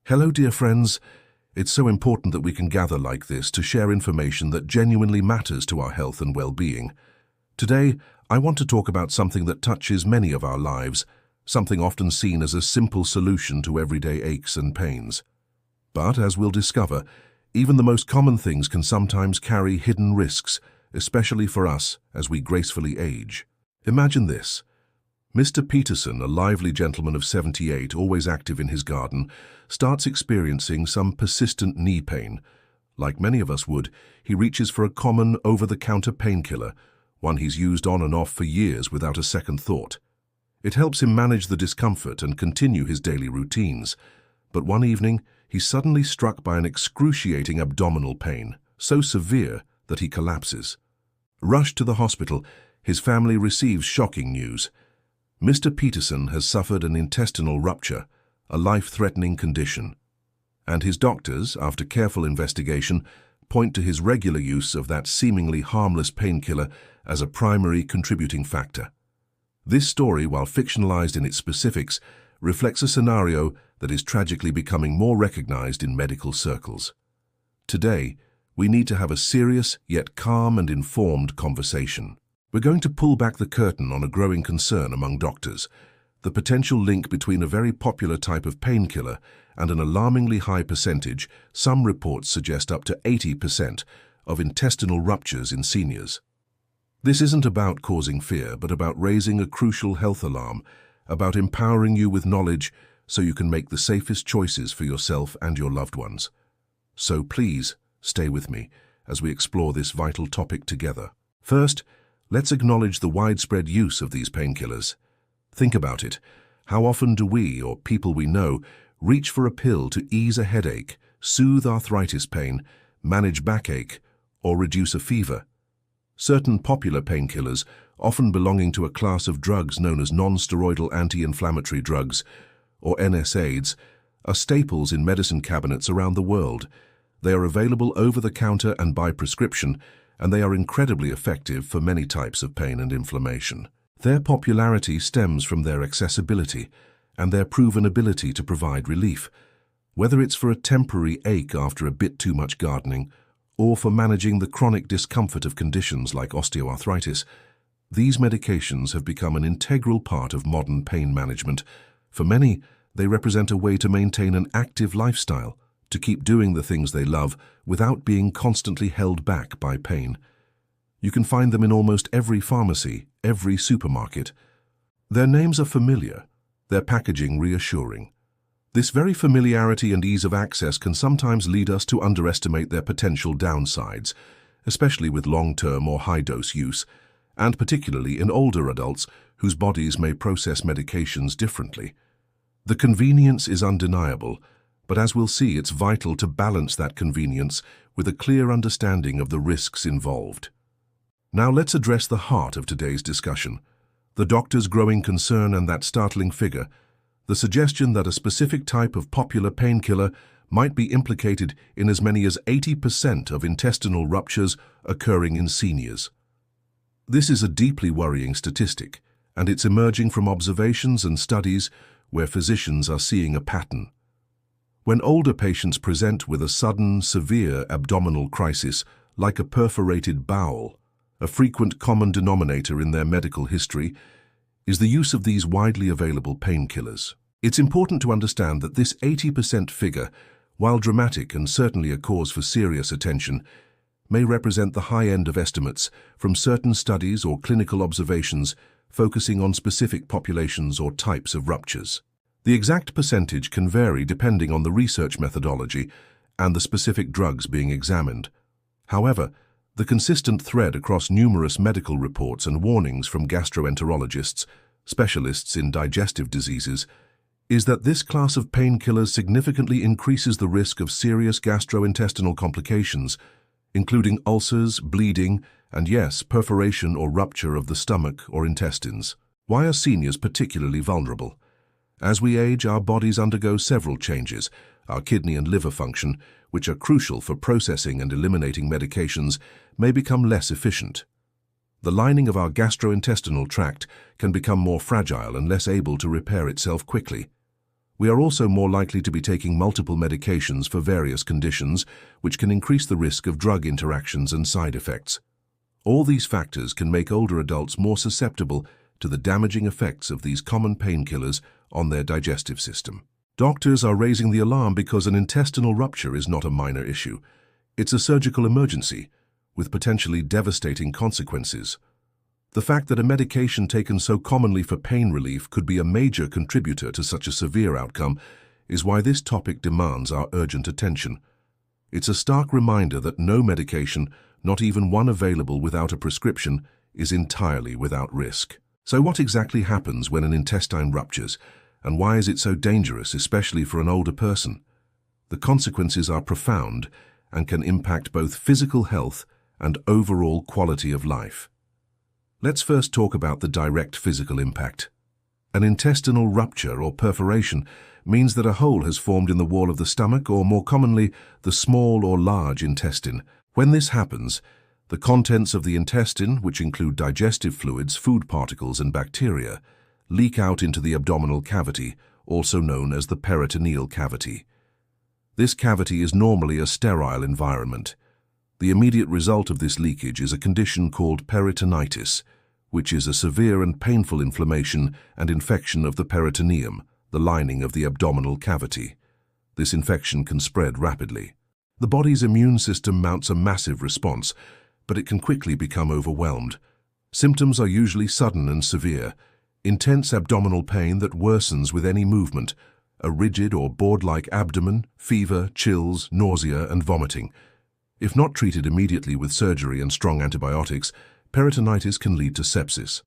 Hello, dear friends. It's so important that we can gather like this to share information that genuinely matters to our health and well-being. Today, I want to talk about something that touches many of our lives, something often seen as a simple solution to everyday aches and pains. But, as we'll discover, even the most common things can sometimes carry hidden risks, especially for us as we gracefully age. Imagine this. Mr. Peterson, a lively gentleman of 78, always active in his garden, starts experiencing some persistent knee pain. Like many of us would, he reaches for a common over-the-counter painkiller, one he's used on and off for years without a second thought. It helps him manage the discomfort and continue his daily routines. But one evening, he's suddenly struck by an excruciating abdominal pain, so severe that he collapses. Rushed to the hospital, his family receives shocking news. Mr. Peterson has suffered an intestinal rupture, a life-threatening condition. And his doctors, after careful investigation, point to his regular use of that seemingly harmless painkiller as a primary contributing factor. This story, while fictionalized in its specifics, reflects a scenario that is tragically becoming more recognized in medical circles. Today, we need to have a serious yet calm and informed conversation. We're going to pull back the curtain on a growing concern among doctors, the potential link between a very popular type of painkiller and an alarmingly high percentage, some reports suggest up to 80%, of intestinal ruptures in seniors. This isn't about causing fear, but about raising a crucial health alarm, about empowering you with knowledge so you can make the safest choices for yourself and your loved ones. So please, stay with me as we explore this vital topic together. First, let's acknowledge the widespread use of these painkillers. Think about it. How often do we, or people we know, reach for a pill to ease a headache, soothe arthritis pain, manage backache, or reduce a fever? Certain popular painkillers, often belonging to a class of drugs known as non-steroidal anti-inflammatory drugs, or NSAIDs, are staples in medicine cabinets around the world. They are available over the counter and by prescription, and they are incredibly effective for many types of pain and inflammation. Their popularity stems from their accessibility and their proven ability to provide relief, whether it's for a temporary ache after a bit too much gardening, or for managing the chronic discomfort of conditions like osteoarthritis. These medications have become an integral part of modern pain management. For many, they represent a way to maintain an active lifestyle, to keep doing the things they love without being constantly held back by pain. You can find them in almost every pharmacy, every supermarket. Their names are familiar, their packaging reassuring. This very familiarity and ease of access can sometimes lead us to underestimate their potential downsides, especially with long-term or high-dose use, and particularly in older adults whose bodies may process medications differently. The convenience is undeniable, but as we'll see, it's vital to balance that convenience with a clear understanding of the risks involved. Now let's address the heart of today's discussion, the doctor's growing concern and that startling figure, the suggestion that a specific type of popular painkiller might be implicated in as many as 80% of intestinal ruptures occurring in seniors. This is a deeply worrying statistic, and it's emerging from observations and studies where physicians are seeing a pattern. When older patients present with a sudden, severe abdominal crisis, like a perforated bowel, a frequent common denominator in their medical history is the use of these widely available painkillers. It's important to understand that this 80% figure, while dramatic and certainly a cause for serious attention, may represent the high end of estimates from certain studies or clinical observations focusing on specific populations or types of ruptures. The exact percentage can vary depending on the research methodology and the specific drugs being examined. However, the consistent thread across numerous medical reports and warnings from gastroenterologists, specialists in digestive diseases, is that this class of painkillers significantly increases the risk of serious gastrointestinal complications, including ulcers, bleeding, and yes, perforation or rupture of the stomach or intestines. Why are seniors particularly vulnerable? As we age, our bodies undergo several changes. Our kidney and liver function, which are crucial for processing and eliminating medications, may become less efficient. The lining of our gastrointestinal tract can become more fragile and less able to repair itself quickly. We are also more likely to be taking multiple medications for various conditions, which can increase the risk of drug interactions and side effects. All these factors can make older adults more susceptible to the damaging effects of these common painkillers on their digestive system. Doctors are raising the alarm because an intestinal rupture is not a minor issue. It's a surgical emergency with potentially devastating consequences. The fact that a medication taken so commonly for pain relief could be a major contributor to such a severe outcome is why this topic demands our urgent attention. It's a stark reminder that no medication, not even one available without a prescription, is entirely without risk. So what exactly happens when an intestine ruptures, and why is it so dangerous, especially for an older person? The consequences are profound and can impact both physical health and overall quality of life. Let's first talk about the direct physical impact. An intestinal rupture or perforation means that a hole has formed in the wall of the stomach, or more commonly, the small or large intestine. When this happens, the contents of the intestine, which include digestive fluids, food particles, and bacteria, leak out into the abdominal cavity, also known as the peritoneal cavity. This cavity is normally a sterile environment. The immediate result of this leakage is a condition called peritonitis, which is a severe and painful inflammation and infection of the peritoneum, the lining of the abdominal cavity. This infection can spread rapidly. The body's immune system mounts a massive response, but it can quickly become overwhelmed. Symptoms are usually sudden and severe: intense abdominal pain that worsens with any movement, a rigid or board-like abdomen, fever, chills, nausea, and vomiting. If not treated immediately with surgery and strong antibiotics, peritonitis can lead to sepsis.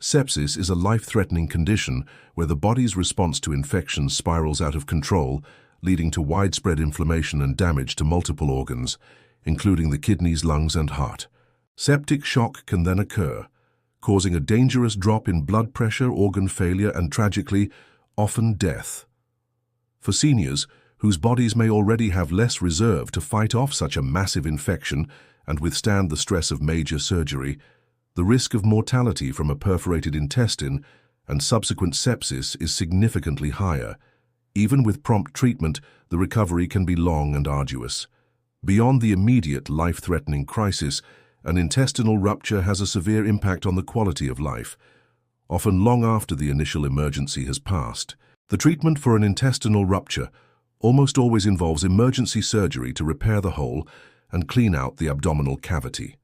Sepsis is a life-threatening condition where the body's response to infection spirals out of control, leading to widespread inflammation and damage to multiple organs, including the kidneys, lungs, and heart. Septic shock can then occur, causing a dangerous drop in blood pressure, organ failure, and tragically, often death. For seniors, whose bodies may already have less reserve to fight off such a massive infection and withstand the stress of major surgery, the risk of mortality from a perforated intestine and subsequent sepsis is significantly higher. Even with prompt treatment, the recovery can be long and arduous. Beyond the immediate life-threatening crisis, an intestinal rupture has a severe impact on the quality of life, often long after the initial emergency has passed. The treatment for an intestinal rupture almost always involves emergency surgery to repair the hole and clean out the abdominal cavity.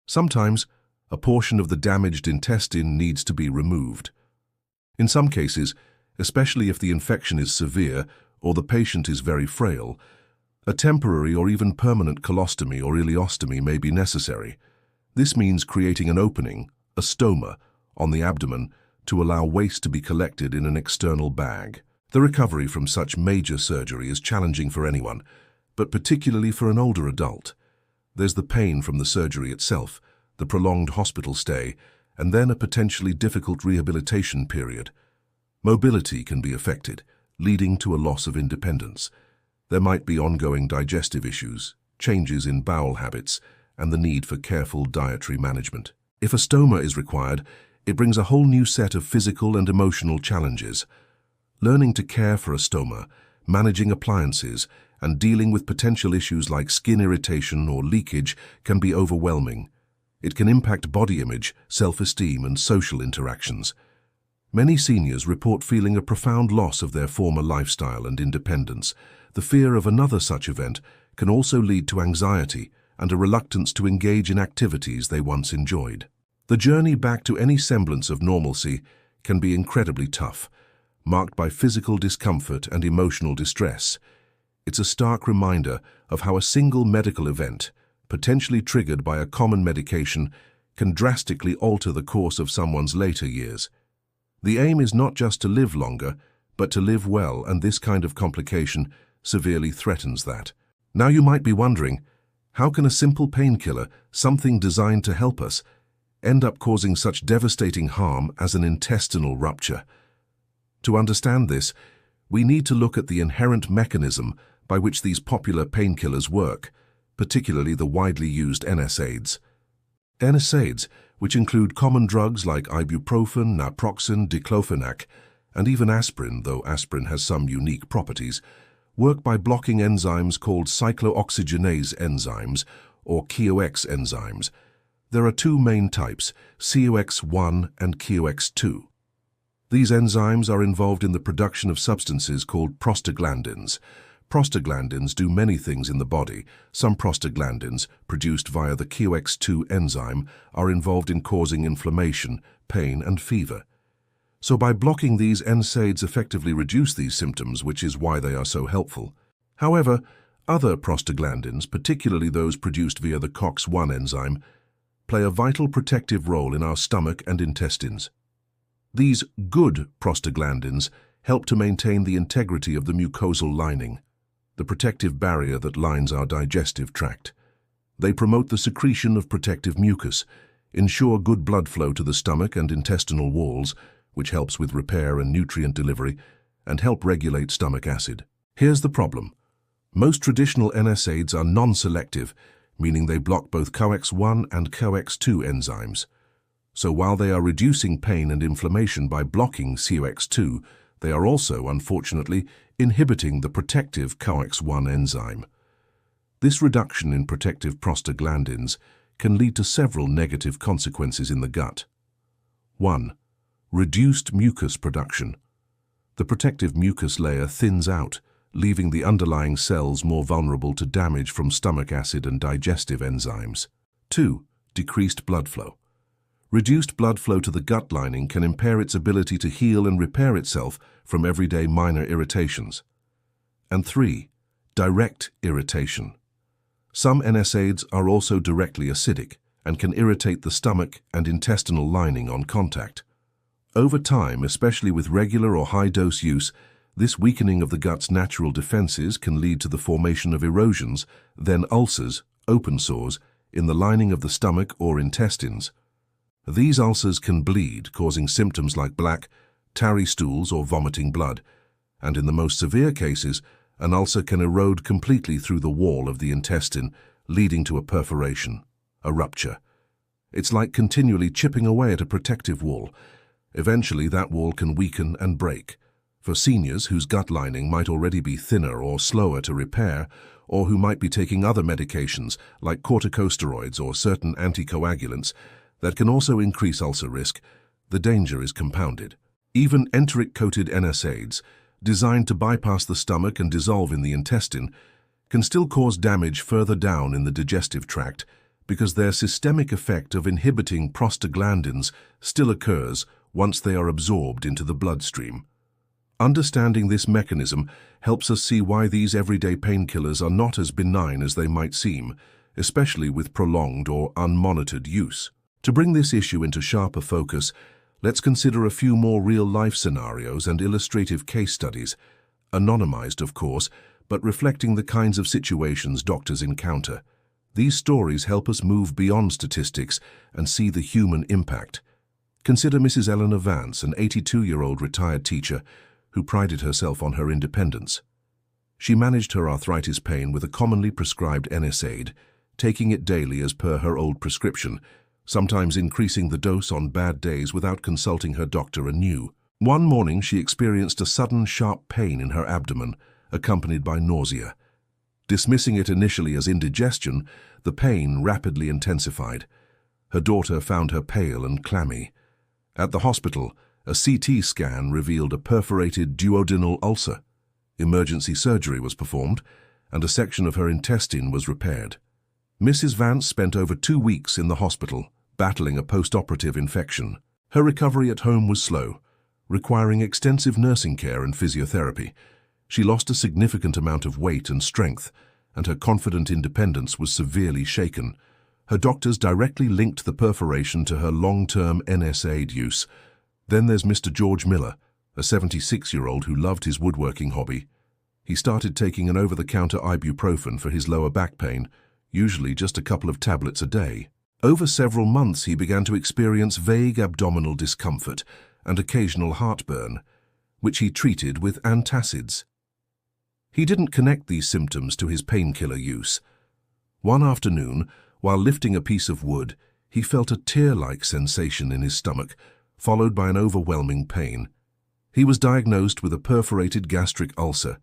Sometimes, a portion of the damaged intestine needs to be removed. In some cases, especially if the infection is severe or the patient is very frail, a temporary or even permanent colostomy or ileostomy may be necessary. This means creating an opening, a stoma, on the abdomen to allow waste to be collected in an external bag. The recovery from such major surgery is challenging for anyone, but particularly for an older adult. There's the pain from the surgery itself, the prolonged hospital stay, and then a potentially difficult rehabilitation period. Mobility can be affected, leading to a loss of independence. There might be ongoing digestive issues, changes in bowel habits, and the need for careful dietary management. If a stoma is required, it brings a whole new set of physical and emotional challenges. Learning to care for a stoma, managing appliances, and dealing with potential issues like skin irritation or leakage can be overwhelming. It can impact body image, self-esteem, and social interactions. Many seniors report feeling a profound loss of their former lifestyle and independence. The fear of another such event can also lead to anxiety and a reluctance to engage in activities they once enjoyed. The journey back to any semblance of normalcy can be incredibly tough, marked by physical discomfort and emotional distress. It's a stark reminder of how a single medical event, potentially triggered by a common medication, can drastically alter the course of someone's later years. The aim is not just to live longer, but to live well, and this kind of complication severely threatens that. Now you might be wondering, how can a simple painkiller, something designed to help us, end up causing such devastating harm as an intestinal rupture? To understand this, we need to look at the inherent mechanism by which these popular painkillers work, particularly the widely used NSAIDs. NSAIDs, which include common drugs like ibuprofen, naproxen, diclofenac, and even aspirin, though aspirin has some unique properties, work by blocking enzymes called cyclooxygenase enzymes, or COX enzymes. There are two main types, COX-1 and COX-2. These enzymes are involved in the production of substances called prostaglandins. Prostaglandins do many things in the body. Some prostaglandins, produced via the COX-2 enzyme, are involved in causing inflammation, pain, and fever. So by blocking these NSAIDs effectively reduce these symptoms, which is why they are so helpful. However, other prostaglandins, particularly those produced via the COX-1 enzyme, play a vital protective role in our stomach and intestines. These good prostaglandins help to maintain the integrity of the mucosal lining, the protective barrier that lines our digestive tract. They promote the secretion of protective mucus, ensure good blood flow to the stomach and intestinal walls, which helps with repair and nutrient delivery, and help regulate stomach acid. Here's the problem. Most traditional NSAIDs are non-selective, meaning they block both COX-1 and COX-2 enzymes. So while they are reducing pain and inflammation by blocking COX-2, they are also, unfortunately, inhibiting the protective COX-1 enzyme. This reduction in protective prostaglandins can lead to several negative consequences in the gut. 1. Reduced mucus production. The protective mucus layer thins out, leaving the underlying cells more vulnerable to damage from stomach acid and digestive enzymes. 2. Decreased blood flow. Reduced blood flow to the gut lining can impair its ability to heal and repair itself from everyday minor irritations. And 3. Direct irritation. Some NSAIDs are also directly acidic and can irritate the stomach and intestinal lining on contact. Over time, especially with regular or high-dose use, this weakening of the gut's natural defenses can lead to the formation of erosions, then ulcers, open sores, in the lining of the stomach or intestines. These ulcers can bleed, causing symptoms like black, tarry stools or vomiting blood, and in the most severe cases, an ulcer can erode completely through the wall of the intestine, leading to a perforation, a rupture. It's like continually chipping away at a protective wall. Eventually, that wall can weaken and break. For seniors whose gut lining might already be thinner or slower to repair, or who might be taking other medications like corticosteroids or certain anticoagulants that can also increase ulcer risk, the danger is compounded. Even enteric-coated NSAIDs, designed to bypass the stomach and dissolve in the intestine, can still cause damage further down in the digestive tract because their systemic effect of inhibiting prostaglandins still occurs once they are absorbed into the bloodstream. Understanding this mechanism helps us see why these everyday painkillers are not as benign as they might seem, especially with prolonged or unmonitored use. To bring this issue into sharper focus, let's consider a few more real-life scenarios and illustrative case studies, anonymized, of course, but reflecting the kinds of situations doctors encounter. These stories help us move beyond statistics and see the human impact. Consider Mrs. Eleanor Vance, an 82-year-old retired teacher who prided herself on her independence. She managed her arthritis pain with a commonly prescribed NSAID, taking it daily as per her old prescription, sometimes increasing the dose on bad days without consulting her doctor anew. One morning, she experienced a sudden sharp pain in her abdomen, accompanied by nausea. Dismissing it initially as indigestion, the pain rapidly intensified. Her daughter found her pale and clammy. At the hospital, a CT scan revealed a perforated duodenal ulcer. Emergency surgery was performed, and a section of her intestine was repaired. Mrs. Vance spent over 2 weeks in the hospital, battling a post-operative infection. Her recovery at home was slow, requiring extensive nursing care and physiotherapy. She lost a significant amount of weight and strength, and her confident independence was severely shaken. Her doctors directly linked the perforation to her long-term NSAID use. Then there's Mr. George Miller, a 76-year-old who loved his woodworking hobby. He started taking an over-the-counter ibuprofen for his lower back pain, usually just a couple of tablets a day. Over several months, he began to experience vague abdominal discomfort and occasional heartburn, which he treated with antacids. He didn't connect these symptoms to his painkiller use. One afternoon, while lifting a piece of wood, he felt a tear-like sensation in his stomach, followed by an overwhelming pain. He was diagnosed with a perforated gastric ulcer.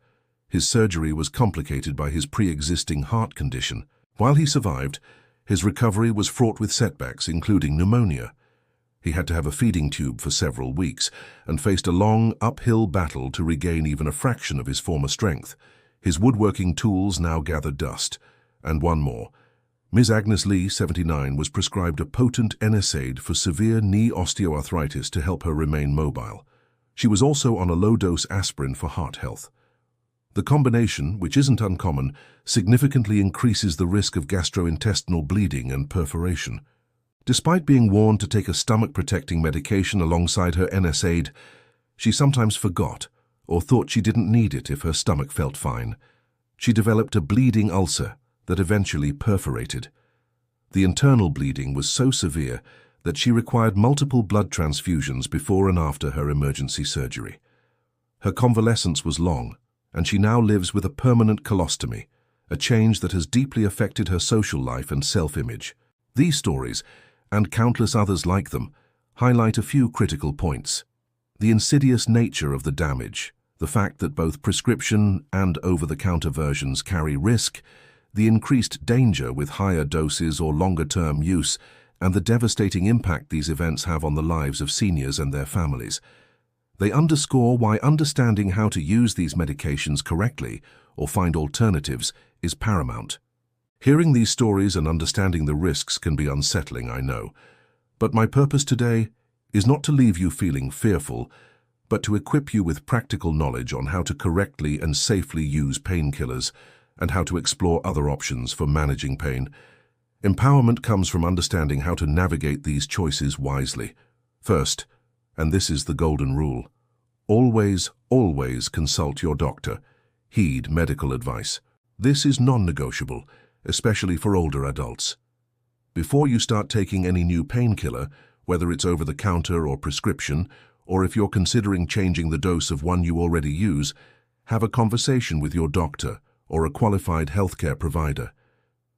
His surgery was complicated by his pre-existing heart condition. While he survived, his recovery was fraught with setbacks, including pneumonia. He had to have a feeding tube for several weeks and faced a long, uphill battle to regain even a fraction of his former strength. His woodworking tools now gathered dust. And one more. Ms. Agnes Lee, 79, was prescribed a potent NSAID for severe knee osteoarthritis to help her remain mobile. She was also on a low-dose aspirin for heart health. The combination, which isn't uncommon, significantly increases the risk of gastrointestinal bleeding and perforation. Despite being warned to take a stomach-protecting medication alongside her NSAID, she sometimes forgot or thought she didn't need it if her stomach felt fine. She developed a bleeding ulcer that eventually perforated. The internal bleeding was so severe that she required multiple blood transfusions before and after her emergency surgery. Her convalescence was long, and she now lives with a permanent colostomy, a change that has deeply affected her social life and self-image. These stories, and countless others like them, highlight a few critical points. The insidious nature of the damage, the fact that both prescription and over-the-counter versions carry risk, the increased danger with higher doses or longer-term use, and the devastating impact these events have on the lives of seniors and their families. They underscore why understanding how to use these medications correctly or find alternatives is paramount. Hearing these stories and understanding the risks can be unsettling, I know. But my purpose today is not to leave you feeling fearful, but to equip you with practical knowledge on how to correctly and safely use painkillers and how to explore other options for managing pain. Empowerment comes from understanding how to navigate these choices wisely. First, and this is the golden rule, always, always consult your doctor. Heed medical advice. This is non-negotiable, especially for older adults. Before you start taking any new painkiller, whether it's over-the-counter or prescription, or if you're considering changing the dose of one you already use, have a conversation with your doctor or a qualified healthcare provider.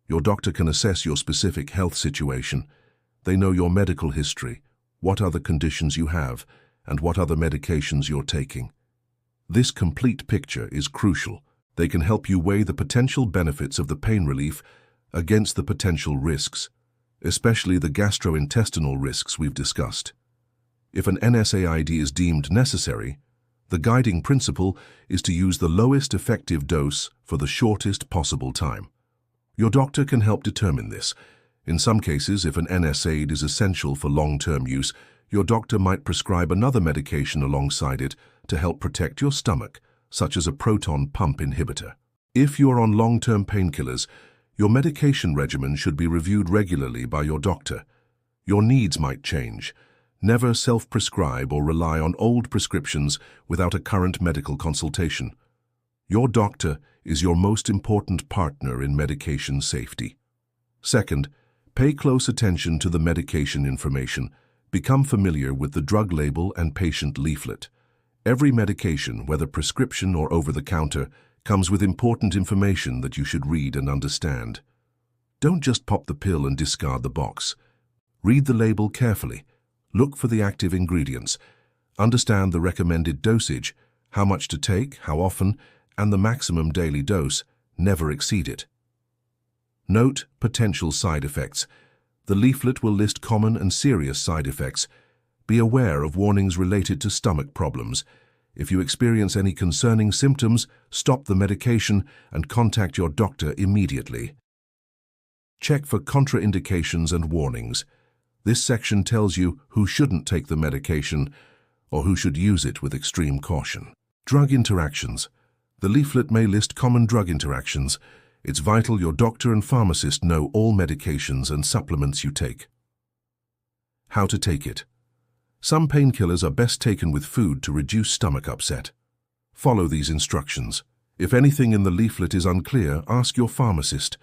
Your doctor can assess your specific health situation. They know your medical history, what other conditions you have, and what other medications you're taking. This complete picture is crucial. They can help you weigh the potential benefits of the pain relief against the potential risks, especially the gastrointestinal risks we've discussed. If an NSAID is deemed necessary, the guiding principle is to use the lowest effective dose for the shortest possible time. Your doctor can help determine this. In some cases, if an NSAID is essential for long-term use, your doctor might prescribe another medication alongside it to help protect your stomach, such as a proton pump inhibitor. If you are on long-term painkillers, your medication regimen should be reviewed regularly by your doctor. Your needs might change. Never self-prescribe or rely on old prescriptions without a current medical consultation. Your doctor is your most important partner in medication safety. Second, pay close attention to the medication information. Become familiar with the drug label and patient leaflet. Every medication, whether prescription or over-the-counter, comes with important information that you should read and understand. Don't just pop the pill and discard the box. Read the label carefully. Look for the active ingredients. Understand the recommended dosage, how much to take, how often, and the maximum daily dose. Never exceed it. Note potential side effects. The leaflet will list common and serious side effects. Be aware of warnings related to stomach problems. If you experience any concerning symptoms, stop the medication and contact your doctor immediately. Check for contraindications and warnings. This section tells you who shouldn't take the medication or who should use it with extreme caution. Drug interactions. The leaflet may list common drug interactions. It's vital your doctor and pharmacist know all medications and supplements you take. How to take it. Some painkillers are best taken with food to reduce stomach upset. Follow these instructions. If anything in the leaflet is unclear, ask your pharmacist.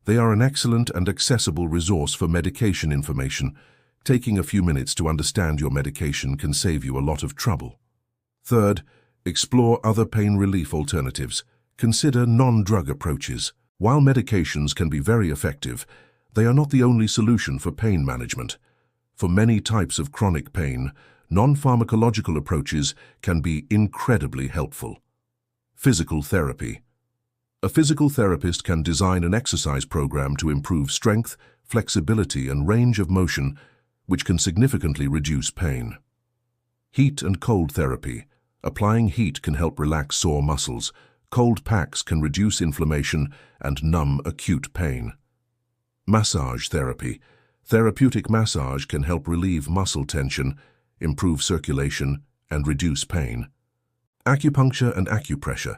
They are an excellent and accessible resource for medication information. Taking a few minutes to understand your medication can save you a lot of trouble. Third, explore other pain relief alternatives. Consider non-drug approaches. While medications can be very effective, they are not the only solution for pain management. For many types of chronic pain, non-pharmacological approaches can be incredibly helpful. Physical therapy. A physical therapist can design an exercise program to improve strength, flexibility, and range of motion, which can significantly reduce pain. Heat and cold therapy. Applying heat can help relax sore muscles. Cold packs can reduce inflammation and numb acute pain. Massage therapy. Therapeutic massage can help relieve muscle tension, improve circulation, and reduce pain. Acupuncture and acupressure.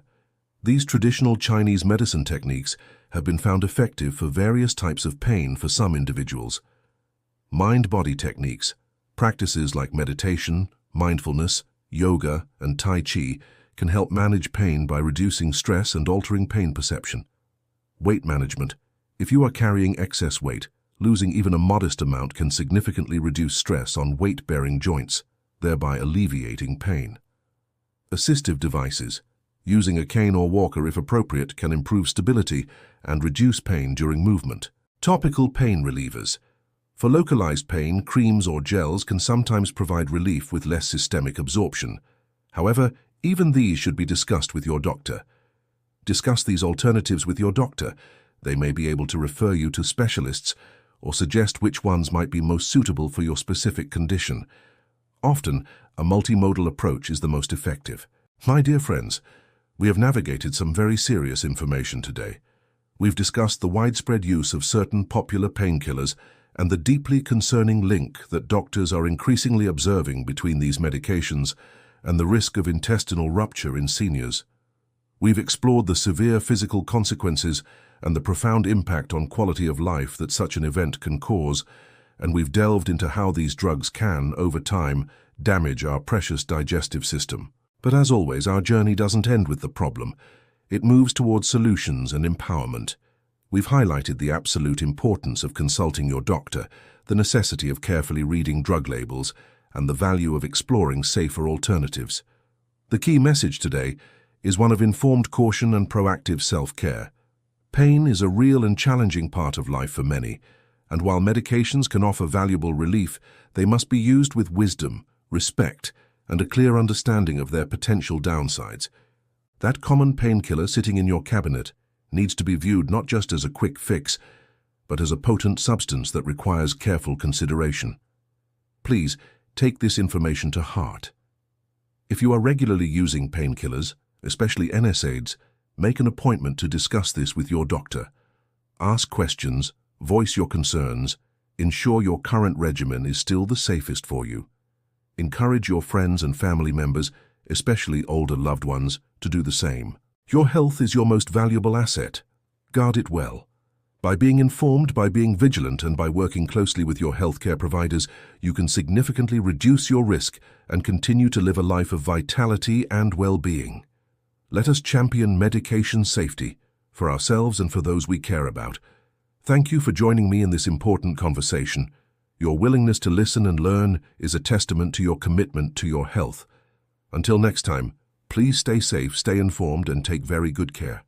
These traditional Chinese medicine techniques have been found effective for various types of pain for some individuals. Mind-body techniques. Practices like meditation, mindfulness, yoga, and Tai Chi can help manage pain by reducing stress and altering pain perception. Weight management. If you are carrying excess weight, losing even a modest amount can significantly reduce stress on weight-bearing joints, thereby alleviating pain. Assistive devices. Using a cane or walker if appropriate can improve stability and reduce pain during movement. Topical pain relievers. For localized pain, creams or gels can sometimes provide relief with less systemic absorption. However, even these should be discussed with your doctor. Discuss these alternatives with your doctor. They may be able to refer you to specialists or suggest which ones might be most suitable for your specific condition. Often, a multimodal approach is the most effective. My dear friends, we have navigated some very serious information today. We've discussed the widespread use of certain popular painkillers and the deeply concerning link that doctors are increasingly observing between these medications and the risk of intestinal rupture in seniors. We've explored the severe physical consequences and the profound impact on quality of life that such an event can cause, and we've delved into how these drugs can, over time, damage our precious digestive system. But as always, our journey doesn't end with the problem. It moves towards solutions and empowerment. We've highlighted the absolute importance of consulting your doctor, the necessity of carefully reading drug labels, and the value of exploring safer alternatives. The key message today is one of informed caution and proactive self-care. Pain is a real and challenging part of life for many, and while medications can offer valuable relief, they must be used with wisdom, respect, and a clear understanding of their potential downsides. That common painkiller sitting in your cabinet needs to be viewed not just as a quick fix, but as a potent substance that requires careful consideration. Please take this information to heart. If you are regularly using painkillers, especially NSAIDs, make an appointment to discuss this with your doctor. Ask questions, voice your concerns, ensure your current regimen is still the safest for you. Encourage your friends and family members, especially older loved ones, to do the same. Your health is your most valuable asset. Guard it well. By being informed, by being vigilant, and by working closely with your healthcare providers, you can significantly reduce your risk and continue to live a life of vitality and well-being. Let us champion medication safety for ourselves and for those we care about. Thank you for joining me in this important conversation. Your willingness to listen and learn is a testament to your commitment to your health. Until next time, please stay safe, stay informed, and take very good care.